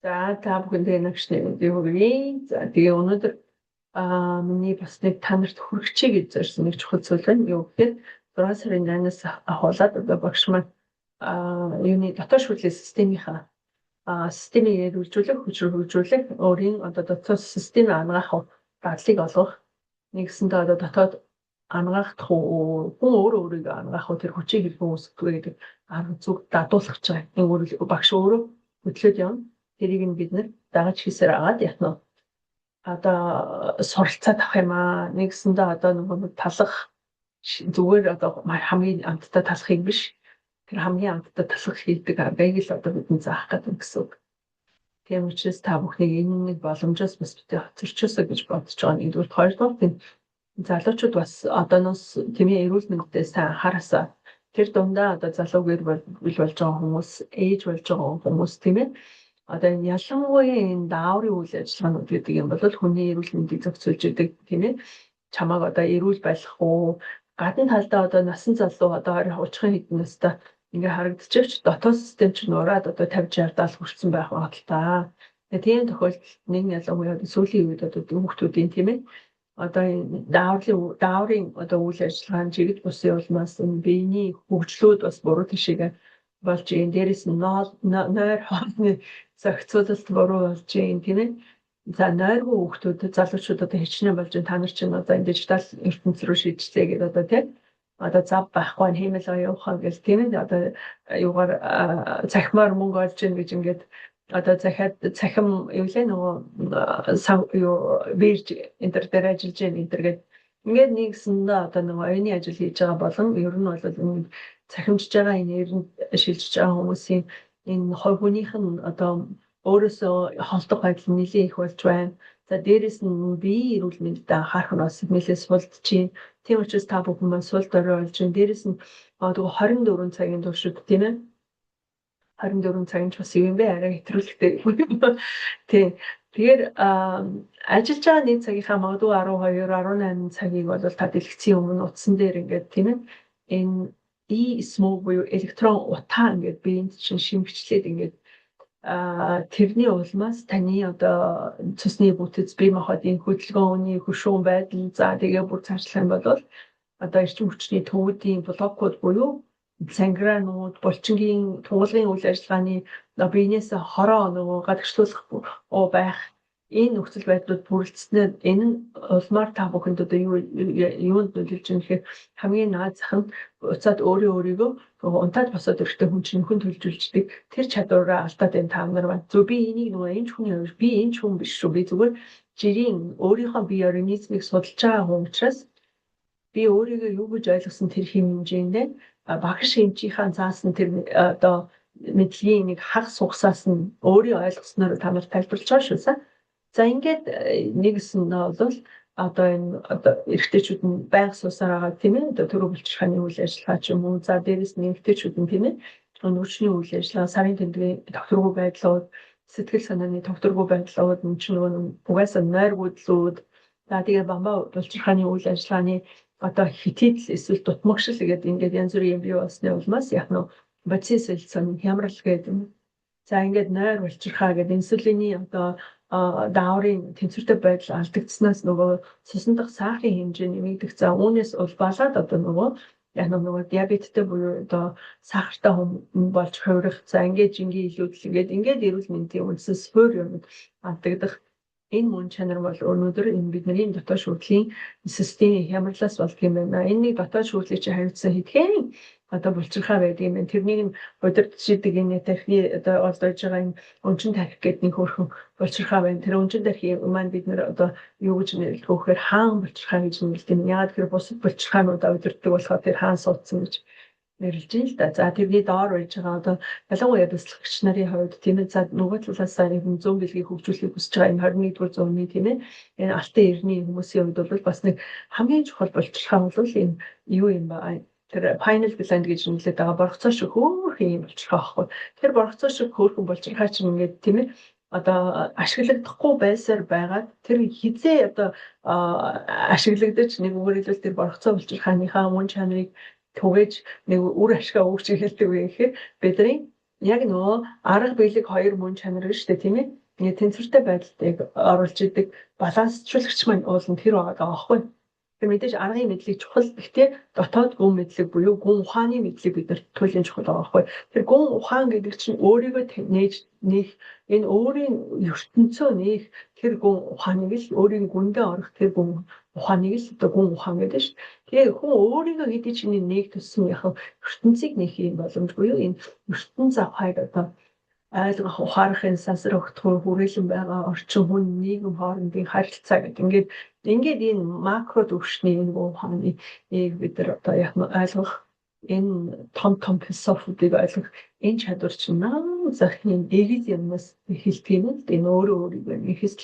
За та бүхэндээ нагшны өдрийн хүргэе. За тэгээ өнөөдөр миний бас нэг та нарт хүргэчихье гэж зорьсон нэг чухал зүйл байна. Юу гэхээр 6 сарын 8-наас ахуулаад одоо багш маань юуны дотоод шүүлийн системийнхаа системийг эрүүлжүүлэх, хөгжүүлэх, өөрийн одоо дотоод системийг ангаах дадлыг олгох, нэгсэндээ одоо дотоод ангаах хүн өөрийгөө ангаах тэр хүчийг хэрхэн үүсгэх вэ гэдэг арга зүг дадуулах гэж байгаа. Энэ багш өөрөө хөтлөөд явна. Тэрийг нь бид нэр дагаж хийсээр агаад яг нь одоо суралцаад авах юм аа. Нэгсэндээ одоо нэг талах зүгээр одоо хамгийн амттай талахыг биш. Тэр хамгийн амттай талах хийдэг аргыг л одоо бидний заах гэдэг гэсэн үг. Тийм учраас та бүхнийг энэ нэг боломжоос бас битээ хоцорчоосоо гэж бодож байгаа. Нэгдүгээр, хоёрдугаар тийм залуучууд бас одооноос тэмээ эрүүл мэндэд сайн анхаараасаа тэр дундаа одоо залуугэр болж байгаа хүмүүс, ээж болж байгаа хүмүүс тийм ээ. Одоо энэ ялангуяа энэ дааврын үйл ажиллагаанууд гэдэг юм бол хүний эрүүл мэндийг зохицуулж идэг тийм ээ. Чамааг одоо эрүүл байлгах уу? Гадна талдаа одоо насан залуу одоо 20-30 хэдэн настай ингээ харагдчихвч дотоод систем чинь ураад одоо 50-60 70 хүрсэн байх магадaltaа. Тэгээ тийм тохиолдолд нэг ялангуяа сүүлийн үед одоо хүүхдүүдийн тийм ээ. Одоо дааврын одоо үйл ажиллагааны жигд бусын улмаас энэ биений хөгжлүүд бас буруу тишээгээ болж ийн дээрээс нь нойр хоолны зохицуулалт буруу болж ийн тийм ээ. За нойргүй хүүхдүүд залуучууд одоо хичнээн болж та нар чинь одоо энэ дижитал ертөнц рүү шийдчихлээ гэдэг одоо тийм одоо зав байхгүй хэмэл оюухаа гэж тийм ээ одоо юугаар захимаар мөнгө олж ийн гэж ингээд одоо захиад цахим юу лээ нөгөө юу бирж энэ дээр ажиллаж ийн энэ төргээд ингээд нэгсэндээ одоо нөгөө оюуны ажил хийж байгаа болон ер нь бол цахимжиж байгаа энэ эрэнд шилжиж байгаа хүмүүсийн энэ хувь хүнийх нь одоо өөрөөсөө холдох байдал нэлээд их болж байна. За дээрэс нь бие эрүүл мэндэд анхаарах нь бас нэлээд сулдчихээн. Тийм учраас та бүхэн маань сул дорой болж байна. Дээрэс нь одоо 24 цагийн туршид тийм ээ. 24 цагийн ч бас юм бэ арай хэтрүүлэгтэй. Тийм. Тэгэхээр ажиллаж байгаа нэг цагийнхаа магадгүй 12 18 цагийг бол та дэлгэцийн өмнө утсан дээр ингээд тийм ээ. Энэ smoke буюу электрон утаа ингээд биеинд чинь шимгчлээд ингээд тэрний улмаас таны одоо цусны бүтэц бие махбодын хөдөлгөөний хөшүүн байдал за тэгээ бүр цаашлах юм бол одоо эрчим хүчний төвүүдийн блокууд буюу цанграанууд булчингийн туулгын үйл ажиллагааны биенээс хороо нөгөө гадагшлуулах байх энэ нөхцөл байдлууд бүрэлдэснээр энэ нь улмаар та бүхэнд одоо юунд нөлөөлж байгаа гэхээр хамгийн наад зах нь уцаад өөрийгөө унтаад босоод ирэхдээ хүн чинь нөхөн төлжүүлждэг тэр чадвараа алдаад энэ та нар байна. Зөв би энийг нөгөө энэ хүний би энэ хүн биш шүү. Би зүгээр жирийн өөрийнхөө бие организмыг судалж байгаа хүн учраас би өөрийгөө юу гэж ойлгосон тэр хэм хэмжээндээ багш хэмжийнхаа заасан тэр одоо мэдлэгийн нэг хаг сугсаас нь өөрийн ойлгосноор та нар тайлбарлаж байгаа шүү. За ингээд нэгсэн нь бол одоо энэ одоо эрэгтэйчүүд нь байнга суусаар байгаа тийм ээ одоо төрөө булчирхааны үйл ажиллагаа ч юм уу за дээрэс нь эрэгтэйчүүд нь тийм ээ нөөцний үйл ажиллагаа сарын тэмдгийн тогтворгүй байдлууд сэтгэл санааны тогтворгүй байдлууд энэ ч нөгөө угаасаа нойргуудлууд за тэгээ бамбаа булчирхааны үйл ажиллагааны одоо хитэдл эсвэл дутмагшил гэдэг ингээд янз бүрийн юм бий болсны улмаас яг нь бодис солилцооны хямрал гэдэг юм. За ингээд нойр булчирхаа гэдэг инсулины одоо дааврын тэнцвэртэй байдал алдагдсанаас нөгөө цусан дахь сахарын хэмжээ нэмэгдэх. За үүнээс улбалаад одоо нөгөө диабеттэй буюу одоо сахартай хүн болж хувирах. За ингээд жингийн илүүдэл ингээд эрүүл мэндийн үндэс суурь юмд алдагдах. Энэ мөн чанар бол өнөөдөр энэ бидний дотоод шүүртлийн системийн хямралаас болдго юм байна. Энэний дотоод шүүрлийг чи хариуцсан хэдхэн одоо булчирхаа байдаг юм байна. Тэрнийг нь удирдчихэд энэ тархины одоо олдож байгаа энэ өнчин тархи гэдэг нэг хөрхөн булчирхаа байна. Тэр өнчин тархи маань бид нэр одоо юу гэж нэрлэх вэ гэхээр хаан булчирхаа гэж нэрлэдэг юм. Яагаад гэхээр бусад булчирхаануудаа удирддаг болохоор тэр хаан суудсан гэж нэрлэж байна л да. За тэрний доор байж байгаа одоо ялангуяа бяцлагч нарын хувьд тийм ээ за нөгөө талаасаа нэг 100 бэлгийг хөгжүүлэхийг хүсэж байгаа энэ 21-р зууны тийм ээ энэ алтан эрний хүмүүсийн хувьд бол бас нэг хамгийн чухал булчирхаа бол энэ юу юм ба тэр pineal gland гэж нэрлэдэг байгаа боргоцоо шиг хөөрхөн юм булчирхаа байхгүй. Тэр боргоцоо шиг хөөрхөн булчирхаа чинь ингээд тийм ээ одоо ашиглагдахгүй байсаар байгаад тэр хизээ одоо ашиглагдаж нэг үгээр хэлбэл тэр боргоцоо булчирхааныхаа мөн чанарыг түгэж нэг үр ашгаа өгч эхэлдэг вэ гэхээр бидний яг нөгөө арга биелэг хоёр мөн чанар гэж штэ тийм ээ. Ингээ тэнцвэртэй байдалтыг оруулж идэг балансчлуулагч маань уулын тэр байгаа байхгүй. Тэр мэдээж аргын мэдлэг чухал. Гэхдээ дотоод гүн мэдлэг буюу гүн ухааны мэдлэг бидэрт туйлын чухал байгаа байхгүй. Тэр гүн ухаан гэдэг чинь өөрийгөө нээж нээх энэ өөрийн ертөнцөө нээх тэр гүн ухааныг л өөрийн гүндээ орох тэр гүн ухааныг л одоо гүн ухаан гэдэг шүү. Тэгээ хүн өөрийгөө хэдий ч нэг төссөн яг ертөнцийг нээх юм боломж буюу энэ ертөнц авахыг одоо ойлгох ухаарахын сансар өгтгөө хүрээлэн байгаа орчин хүн нийгэм хоорондын харилцаа гэдэг ингээд энэ макро төвшний энэ ухааныг бид нар одоо яг ойлгох энэ том философиудыг ойлгох энэ чадвар чинь нам захын эгэл юмнаас эхэлдэг юм л энэ өөрийгөө нэхээс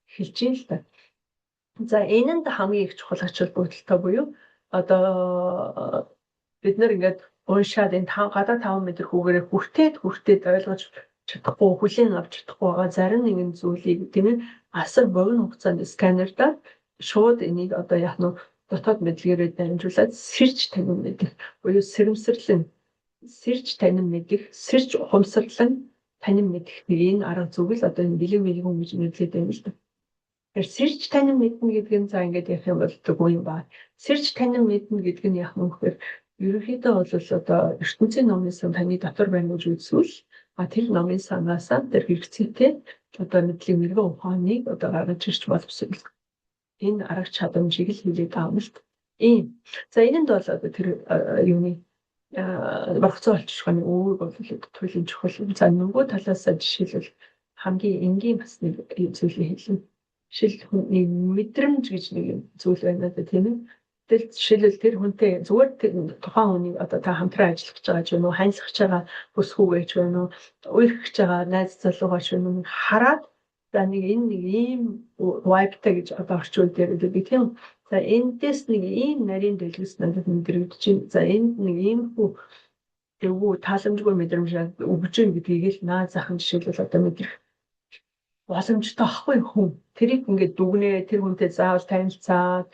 эхэлж юм л та. За энэнд хамгийн их чухал ач холбогдолтой буюу одоо бид нар ингээд уншаад энэ гадаа 5 метр хүүгээрээ хүртээд ойлгож чадахгүй хүлээн авч чадахгүй байгаа зарим нэгэн зүйлийг тийм ээ асар богино хугацаанд сканердаа шууд энийг одоо яг нь дотоод мэдлэгээрээ дамжуулаад сэрж танин мэдэх буюу сэрж танин мэдэх сэрж ухамсарлан танин мэдэх энэ арга зүг л одоо энэ бэлэг гэж нэрлэдэг юм л да. Тэгэхээр сэрж танин мэднэ гэдэг нь за ингээд ярих юм бол үгүй юм ба. Сэрж танин мэднэ гэдэг нь яг нь гэхээр ерөнхийдөө бол одоо ертөнцийн номын сан таны дотор байна гэж үзвэл тэр номын санаасаа тэр хэрэгцээтэй одоо мэдлэг мэрэгэн ухааныг одоо гаргаж ирж боловсруулах энэ арга чадамжийг л хилээд аавал ийм. За энэнд бол одоо тэр юуны багцаа олчрохны үүрэг бол туйлын чухал. За нөгөө талаасаа жишээлбэл хамгийн энгийн бас нэг зүйлийг хэлнэ. Жишээл хүний мэдрэмж гэж нэг зүйл байна да тийм ээ. Тэгэл жишээлбэл тэр хүнтэй зүгээр тухайн хүнийг одоо та хамтран ажиллах гэж байгаа ч юм уу, хайрлах гэж байгаа бүсгүйгээ ч юм уу, уйлах гэж байгаа найз залуугаа ч юм уу хараад за нэг ийм вайбтай гэж одоо орчуул дээр би тийм. За эндээс нэг ийм нарийн дэлгэс надад мэдрэгдэж байна. За энд нэг ийм эвгүй тааламжгүй мэдрэмж өгж юм гэдгийг л наад захын жишээлбэл одоо мэдрэх боломжтой ахгүй хүн. Тэрийг ингээд дүгнээ тэр хүнтэй заавал танилцаад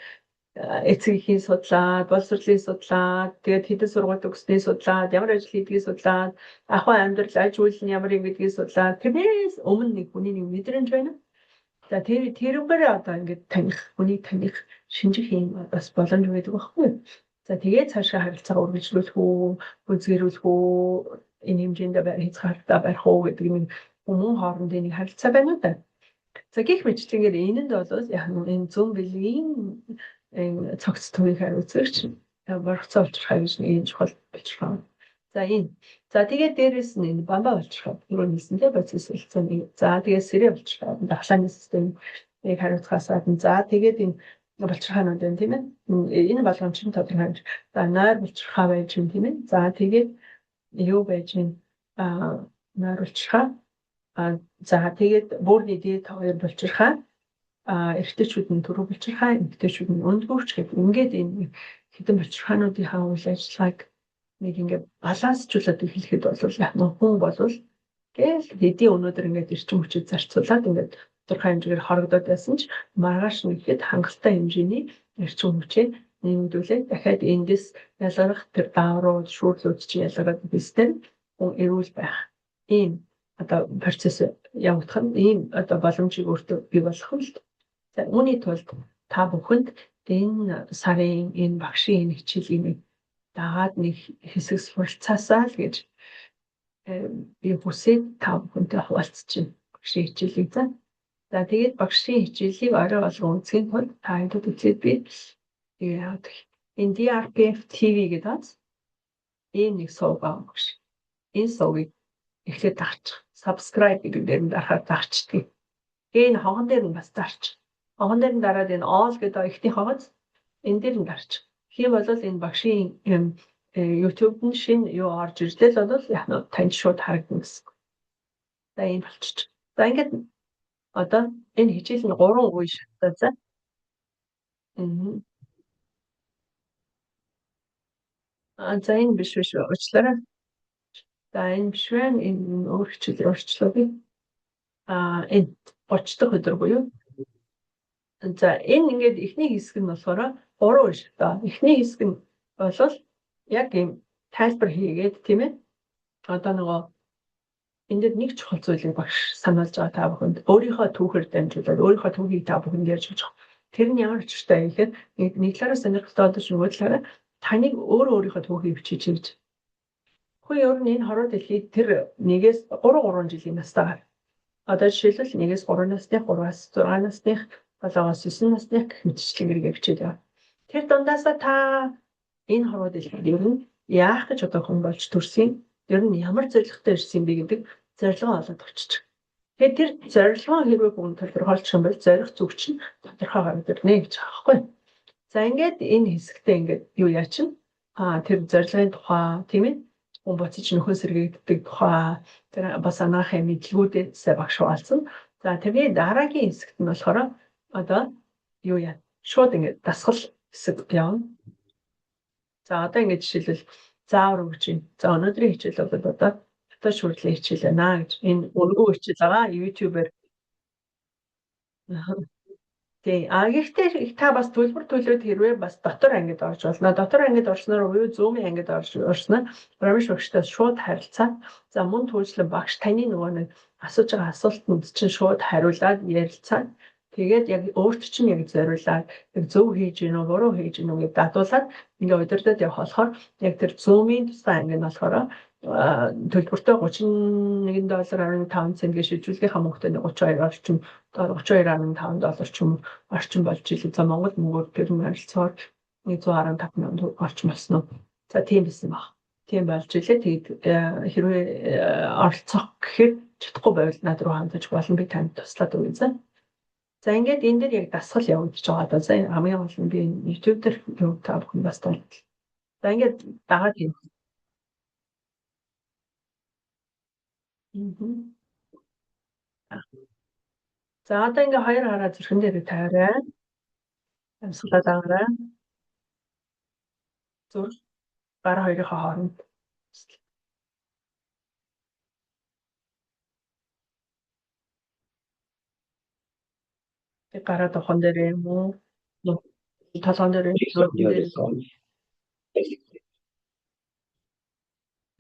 эцгийн судлаад, боловсролын судлаад, тэгээд хэдэн сургууль төгссөний судлаад, ямар ажил хийдгийг судлаад, ахуй амьдрал аж үйл нь ямар юм гэдгийг судлаад, тэрнээс өмнө нэг хүний нэг мэдрэмж байна. За тэрүүгээр одоо ингээд хүнийг таних шинжих юм бас боломж байдаг байхгүй. За тэгээд цаашаа харилцаа үргэлжлүүлэх үү, үзгэрүүлэх үү, энэ хэмжээнд хязгаарлалтаа барих уу гэдэг нэг хүмүүн хоорондын нэг харилцаа байна уу та. За гэх мэтлэгээр энэнд бол яг энэ зүүн бэлгийн энэ цогц төвийг хариуцагч баргацаа олчрахаа гэж нэг чухал болчихлоо. За энэ. За тэгээд дээрэс нь энэ бамбаа олчрахаа түрүү хэлсэнтэй процесс хэлцээний. За тэгээд сэрээ олчрахаа дахлааны системийг хариуцахаасаа за тэгээд энэ болчрахаанууд байна тийм ээ. Энэ болгоомж нь тодорхой. За нойр болчрахаа байж юм тийм ээ. За тэгээд юу байж юм нойр болчрахаа за тэгээд бүрний дээд хоёр болчрахаа эрэгтэйчүүд нь түрүү болчрахаа эмэгтэйчүүд нь өндгөөч гэх ингээд энэ хэдэн болчрахаануудынхаа үйл ажиллагааг нэг ингээд балансчлуулаад эхлэхэд бол яг нь хүн болвол гэл хэдий өнөөдөр ингээд эрчим хүчийг зарцуулаад ингээд тодорхой хэмжээгээр хорогдоод байсан ч маргааш нэхэд хангалттай хэмжээний эрчим хүчээ нэмэгдүүлээд дахиад эндээс ялгарах тэр дааврууд шүүрлүүд чинь ялгараад бистэр хүн эрүүл байх ийм одоо процесс явагдах нь ийм одоо боломжийг өөртөө бий болгох юм л. За үүний тулд та бүхэнд энэ сарын энэ багшийн энэ хичээлийг дагаад нэг хэсэг суралцаасаа л гэж би хүсээд та бүхэнтэй хуваалцаж байна. Багшийн хичээлийг за. За тэгээд багшийн хичээлийг орой болгон үзхийн тулд та хэд үзээд би тэгээд энэ DRPF TV гэдэг ийм нэг сувг байгаа багш. Энэ сувгийг эхлээд дарчих. Subscribe гэдэг дээр нь дарахаар дарчдаг. Энэ хогон дээр нь бас дарчих. Хогон дээр нь дараад энэ all гэдэг ихний хогоц энэ дээр нь дарчих. Тийм бол энэ багшийн YouTube-д шинэ юу орж ирлээ л бол яг нь танд шууд харагдана гэсэн. За энэ болчих. За ингээд одоо энэ хичээл нь 3 үе шатаа за. За энэ биш уучлаарай. За энэ биш байна. Энэ өөр хичээл орчлоо би. Энэ 30 дахь өдөр буюу. За энэ ингээд эхний хэсэг нь болохоор 3 үе шатаа. Эхний хэсэг нь бол яг ийм тайлбар хийгээд тийм ээ. Одоо нөгөө энэ дээр нэг чухал зүйлийг багш сануулж байгаа та бүхэнд. Өөрийнхөө түүхээр дамжуулаад өөрийнхөө түүхийг та бүхэнд ярьж өгч байгаа. Тэр нь ямар учиртай вэ гэхээр нэг талаараа сонирхолтой боловч нөгөө талаараа таныг өөрийнхөө түүхийг бичиж хэлж. Хөө ер нь энэ хороо дэлхийд тэр 1-ээс 3 жилийн настайгаар. Одоо жишээлбэл 1-ээс 3 насных, 3-аас 6 насных, 7-оос 9 насных гэх мэтчлэн хэрэгээ бичээд байгаа. Тэр дундаасаа та энэ хороо дэлхийд ер нь яах гэж одоо хүн болж төрсөн, ер нь ямар зорилготой ирсэн бэ гэдэг зорилгоо олоод авчиж. Тэгэхээр тэр зорилгоо хэрвээ хүн тодорхойлчих юм бол зорих зүг чинь тодорхой гарагдана гэж байгаа байхгүй. За ингээд энэ хэсэгтээ ингээд юу яачин? Тэр зорилгын тухай тийм ээ хүн буцаж нөхөн сэргийгддэг тухай тэр бас анаахын мэдлгүүдээсээ багш хаалцсан. За тэрний дараагийн хэсэгт нь болохоор одоо юу яа? Шууд ингээд дасгал хэсэг явна. За одоо ингээд жишээлбэл заавар өгч юм. За өнөөдрийн хичээл бол одоо дотоод шүүрлийн хичээл байна гэж энэ өргөө хичээл байгаа YouTube-ээр. Тий. Гэхдээ та бас төлбөр төлөөд хэрвээ бас дотор ангид орж болно. Дотор ангид орсноор буюу Zoom-ийн ангид орсноор Ромш багштай шууд харилцаа. За мөн түүнчлэн багш таны нөгөө нэг асууж байгаа асуултанд чинь шууд хариулаад ярилцаад тэгээд яг өөрт чинь яг зориулаад яг зөв хийж гин үү, буруу хийж гин үү гэдээ дадуулаад ингээ удирдах явах болохоор яг тэр Zoom-ийн тусгай анги нь болохоор төлбөртөө $31.5 гэж шилжүүлгийнхаа мөнгөтэй 32 орчим $32.5 ч юм орчим болж илээ. За Монгол мөнгөөр тэр харилцаар $115 орчим болсон уу. За тийм байсан баг. Тийм болж илээ. Тэгээд хэрвээ оролцох гэхээр чадахгүй байвал над руу хандаж болно. Би танд туслаад өгье. За ингээд энэ дээр яг дасгал явагдаж байгаа. Одоо за хамгийн гол нь би YouTube дээр юу та бүхэн бас тань. За ингээд дагаад юм. За одоо ингээ хоёр хараа зүрхэн дээр тавиарай. Амьсгалаад аваарай. Зүр гар хоёрынхаа хооронд. Тэг гараа тохон дээр юм уу? Толгон дээр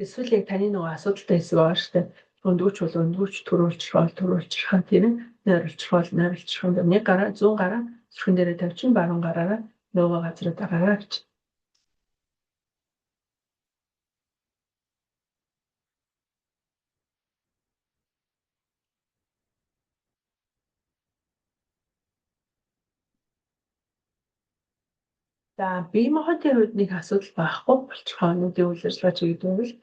эсвэл яг таны нөгөө асуудалтай хэсэг байгаа шүү дээ. Өндөөч бол өндөөч төрүүлчихвал тийм ээ. Нойрлчихвал нэг гараа 100 гараа зүрхэн дээрээ тавьчин баруун гараараа нөгөө газараа дагараа гэж. За бие махбодын хувьд нэг асуудал байхгүй болчихоо өнөөдрийн үйл ажиллагаа чиглэвэл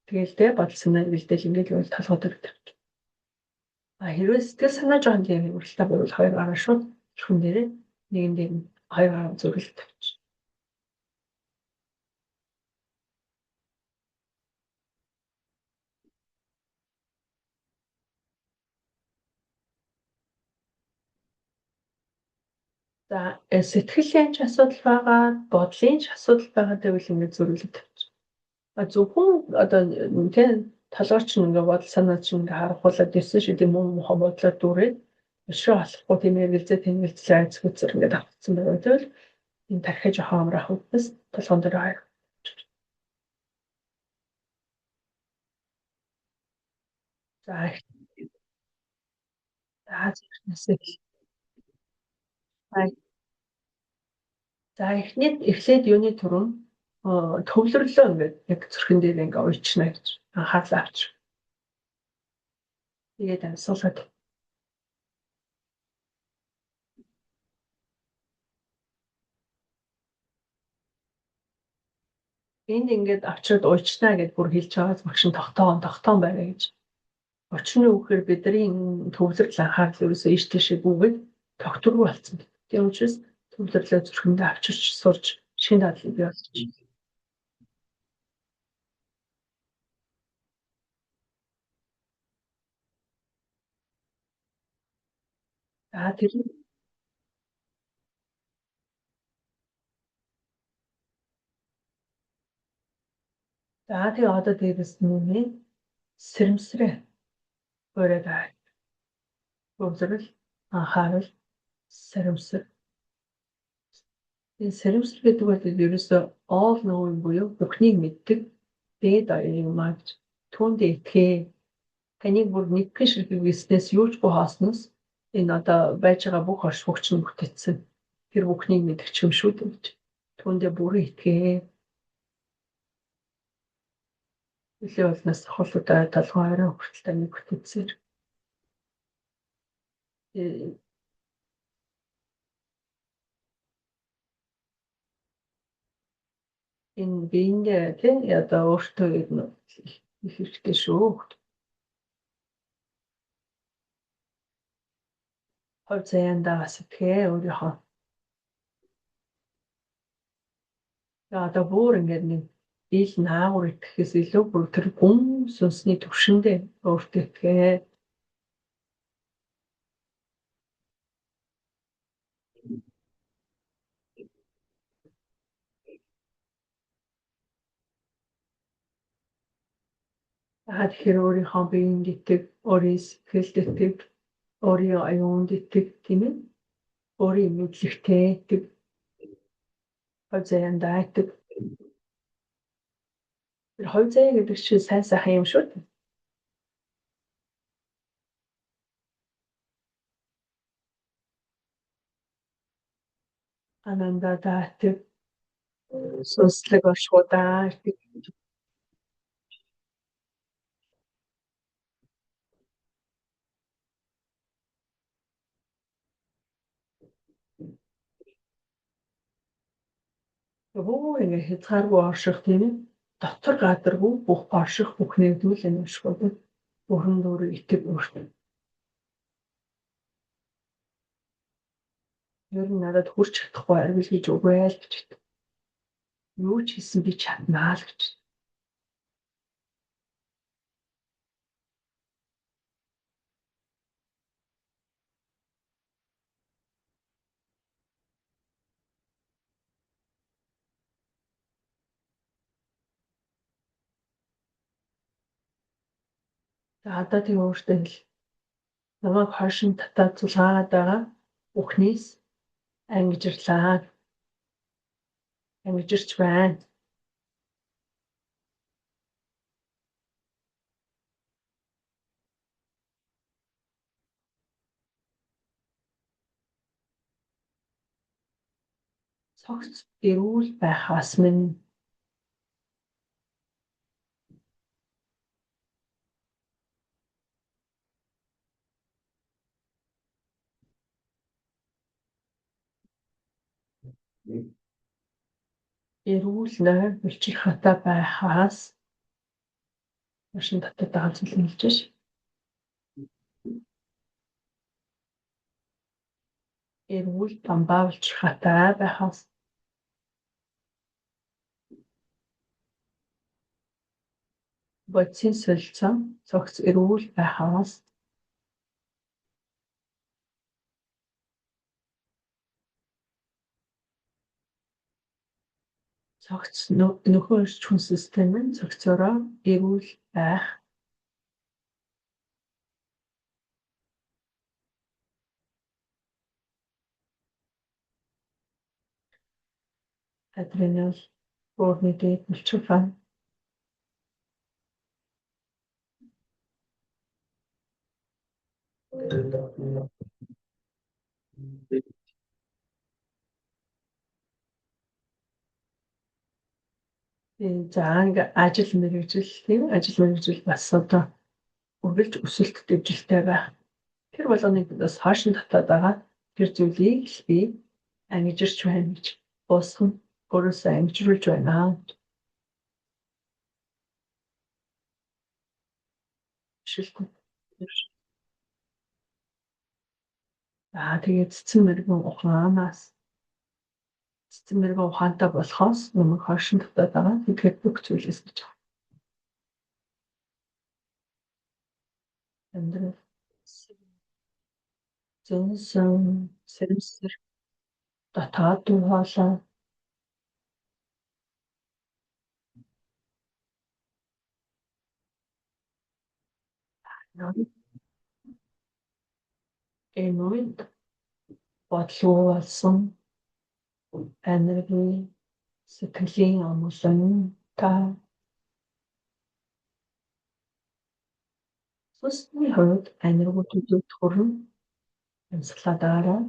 тэгэл тэ бодол санаа эргэлдэл ингээд л толгой дээр тавьчих. Хэрвээ сэтгэл санаа жоохон тийм хөвгөлтэй байвал хоёр гараа шууд зүрхэн дээрээ нэгэндээ хоёр гараа зүрхэл тавьчих. За сэтгэлийн ч асуудал байгаа, бодлын ч асуудал байгаа гэвэл ингээд зүрхлэг тавьчих. Зөвхөн одоо тийм толгой чинь ингээд бодол санаа чинь ингээд харахуулаад ирсэн шүү дээ мөн мохоо бодлоо дүүрээд өшөө алахгүй тийм эргэлзээ айц хүчээр ингээд авчихсан байвал энэ тархиж жоохон амрах үгнээс толгойн дээр хайр. За эхлээд юуны түрүүн төвлөрлөө ингээд яг зүрхэн дээр ингээд уйчна гэж анхаарлаа авч. Тэгээд амьсгалаад. Энд ингээд авчирд уйчнаа гэд бүр хэлж байгаас багш нь тогтоон байна гэж. Учир нь үгээр бидний төвлөрөл анхаарал ерөөсөө ийш тийшээ гүгээд тогтворгүй болсон. Тийм учраас төвлөрлөө зүрхэндээ авчирч сурч шинэ дадлыг бий болгож. Тэр тэгээ одоо дээрээс нүний сэрэмсрээ өөрөө бай. Төвлөрөл анхаарал сэрэмсэр. Энэ сэрэмсэр гэдэг бол ерөөсөө all knowing буюу бүхнийг мэддэг дээд оюун юм аа гэж түүндээ итгэе. таныг бүр нэгэн ширхэг виснес юуч бохосноос энэ одоо байж байгаа бүх орш хөгч нь бүтээсэн. Тэр бүхнийг мэдчих юм шүү дээ. Түүндээ бүрэн итгээ. Өлийн болноос холуудаа толгой орой хүртэл таныг бүтээсэн. Энэ биендээ тийм одоо өөртөө их хэрэгтэй шүү. Хов заяандаа сэтгэе өөрийнхөө. Одоо бүр ингээд нэг ил наагур итгэхээс илүү бүр тэр гүн сүнсний төвшөндөө өөртөө итгээ. Тэгэхээр өөрийнхөө биеинд итэг, өөрийн сэтгэлд итэг, өөрийн аюунд итэг тийм ээ. Өөрийн мэдлэгтэй итэг. Хов заяандаа итэг. Тэр хов заяа гэдэг чинь сайн сайхан юм шүү дээ. Анандаа итэг. Сүнслэг оршуудаа итэг. Өө ингэ хязгааргүй орших тийм ээ. Дотор гадаргүй бүх орших бүхнийг зүйл энэ өшгөөд бүрэн дүүрэг итэг өөртөө. Ер нь надад хүрч чадахгүй арвил гэж үгүй л гэж. Юу ч хийсэн би чаднаа л гэж. За одоо тийм өөртөө хэл. Намайг хойшин татаад зулгаад байгаа бүхнээс ангижрлаа. Ангижирч байна. Цогц эрүүл байхаас минь эрүүл нойр булчирхаатай байхаас машин татаад байгаа зүйл нь хэлж ш. Эрүүл бамбаа булчирхаатай байхаас бодисын солилцоо цогц эрүүл байхаас цогц нөхөн эрч хүн систем нь цогцороо эрүүл байх. Адреналин өөрний дэд булчирхаа. За ингээ ажил мэргэжил тийм ажил мэргэжил бас одоо үргэлж өсөлт дэвжилтэй байх. Тэр болгоныг бас хойшин татаад байгаа. Тэр зүйлийг л би ангижирч байна гэж уусган өөрөөсөө ангижруулж байна. Шилхэн. Тэгээд цэцэн мэргэн ухаанаас цэцэн мэргэн ухаантай болохоос өмнө хойшин татаад байгаа. Тэгэхээр бүх зүйлээс гэж байна. Амьдрал зөнсөн сэрэмсэр дотоод дуу хоолой энэ үед бодлого болсон энерги сэтгэлийн амгалан та Цусны хувьд аниргуу төлөвт хүрэн амьсгалаа дараа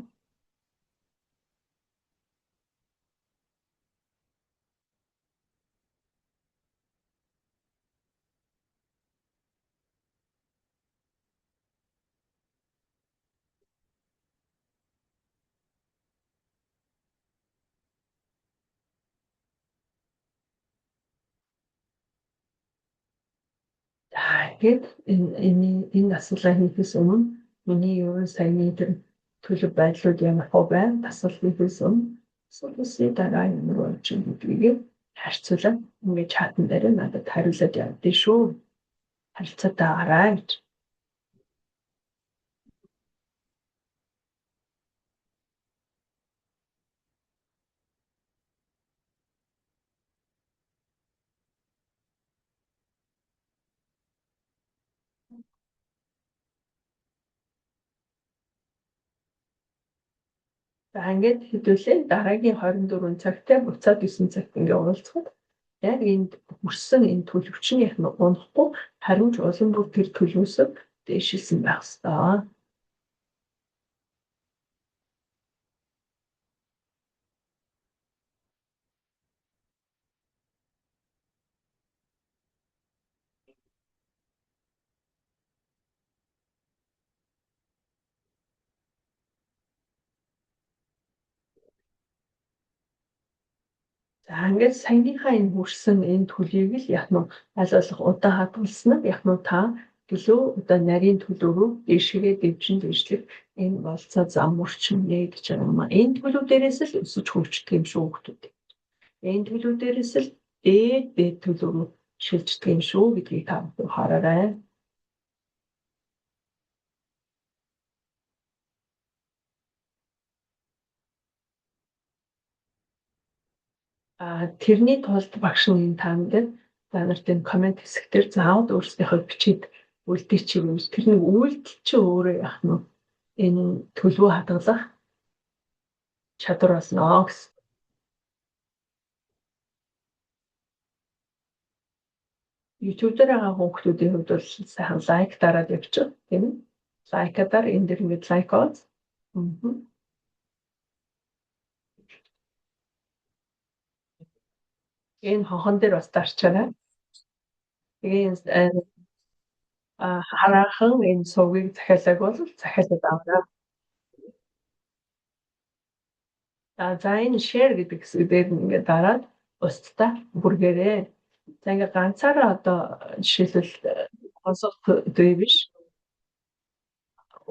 тэгээд энэ асуулаа хийхээс өмнө миний ерөн саяны тэр төлөв байдлууд ямар хөө байна? Дасгал хийхээс өмнө сүүлсээ дараа ямар болж юм гэдгийг харьцуулаад ингээд чатан дээр надад хариулаад явдээ шүү. Харилцаатай гараа гэж. За ингээд хэдүүлээ дараагийн 24 цагтай буцаад 9 цагт ингээд уулзахад яг энд хүрсэн энэ төлөвчнийх нь унахгүй харин ч улам бүр тэр төлөвөөс дээшилсэн байх ёстой. За ингээд саяныхаа энэ хүрсэн энэ төлөвийг л яг нь аль болох удаа хадгалснаар яг нь та төлөө одоо нарийн төлөв рүү дэшигээ дэвжин дэвшлэх энэ болцоо зам мөрчм гэж байгаа юм а. Энэ төлөв дээрээс л өсөж хөгждөг юм шүү хүмүүс. Энэ төлөв дээрээс л дээд төлөв рүү шилждэг юм шүү гэдгийг та бүхэн хараарай. Тэрний тулд багш нь танд та нарт энэ коммент хэсгээр заавал өөрсдийнхөө бичиж үлдээчих юм. Тэр нэг үйлдэл чи өөрөө яах нь энэ төлөвөө хадгалах чадвар болно гэсэн. YouTube дээр байгаа хүмүүсийн хувьд бол сайхан лайк дараад явчих тийм ээ. Лайкадаар энэ дэр ингээд лайк оз. Энэ хонхон дээр бас дарчаарай. Тэгээ хараахан энэ сувгийг захиалаг бол захиалаад аваа. За энэ share гэдэг хэсэг дээр ингээд дараад бусдаа бүргээрээ. За ингээд ганцаараа одоо жишээлбэл сонсох үе биш.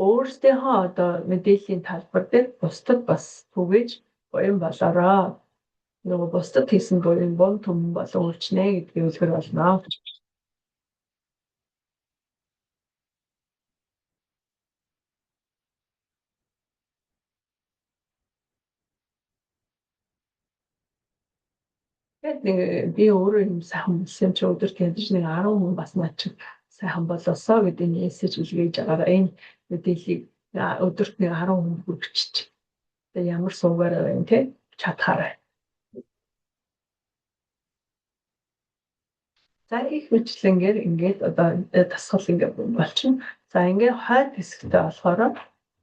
Өөрсдийнхөө одоо мэдээллийн талбар дээр бусдад бас түгэж буян болоороо. Нөгөө бусдад хийсэн буян бом том болон үлчнэ гэдгийг үлгэр болно. Тэгээд нэг би өөрөө юм сайхан болсон чи өдөрт ядаж нэг 10 хүн бас над чи сайхан болоосоо гэдэг мессеж үлгээж байгаараа энэ мэдээллийг өдөрт нэг 10 хүн хүргэж. Тэгээ ямар суугаараа байна те чадхаарай. За их мэтлэнгээр ингээд одоо тасгал ингээд болчихно. За ингээд хойд хэсэгтээ болохоор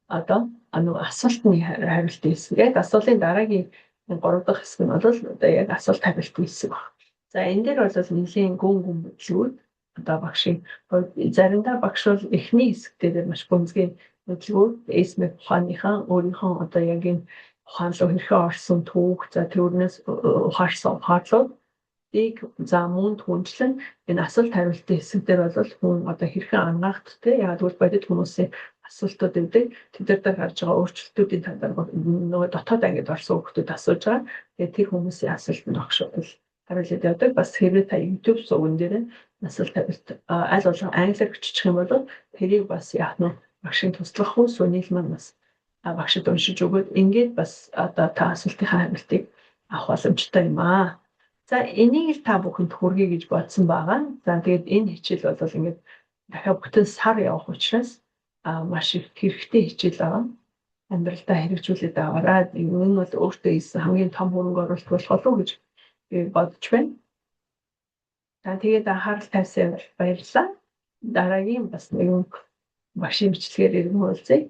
одоо нөгөө асуултны хариулт хийсэн. Яг асуулын дараагийн 3 дахь хэсэг нь бол одоо яг асуулт хариулт хэсэг баг. За энэ дээр бол нэлийн гүн мэдлгүүд одоо багшийн заримдаа багш бол эхний хэсэгтээ маш гүнзгий мэдлгүүд эсмэг ухааныхаа өөрийнхөө одоо яг энэ ухаан руу хэрхэн орсон түүх за тэрнээс ухаарсан ухаалууд за мөн түнчлэн энэ асуулт хариултын хэсэг дээр бол хүн одоо хэрхэн ангаахт те яг л бодит хүмүүсийн асуултууд өгдөг. Тэд нар гарч байгаа өөрчлөлтүүдийн талаар нөгөө дотоод ангид орсон хүмүүсд асууж байгаа. Тэгээд тэр хүмүүсийн асуултанд огшуул хариулаад явдаг. Бас хэрвээ та YouTube сувган дээр асуулт хариулт аль болох англиар биччих юм бол тэрийг бас яах нь багшийн туслах хүү сүнэлмэн бас багшид уншиж өгөөд ингээд бас одоо та асуултынхаа хариултыг авах боломжтой юм аа. За энийг л та бүхэнд хүргэе гэж бодсон байгаа. За тэгээд энэ хичээл бол ингээд дахиад бүтэн сар явах учраас маш их хэрэгтэй хичээл байгаа. Амьдралдаа хэрэгжүүлээд аваарай. Энэ нь бол өөртөө хийсэн хамгийн том хөрөнгө оруулалт болох болов гэж би бодож байна. За тэгээд анхаарал тавьсан баярлалаа. дараагийн бас нэгэн багшийн бичлэгээр иргэн уулзъя.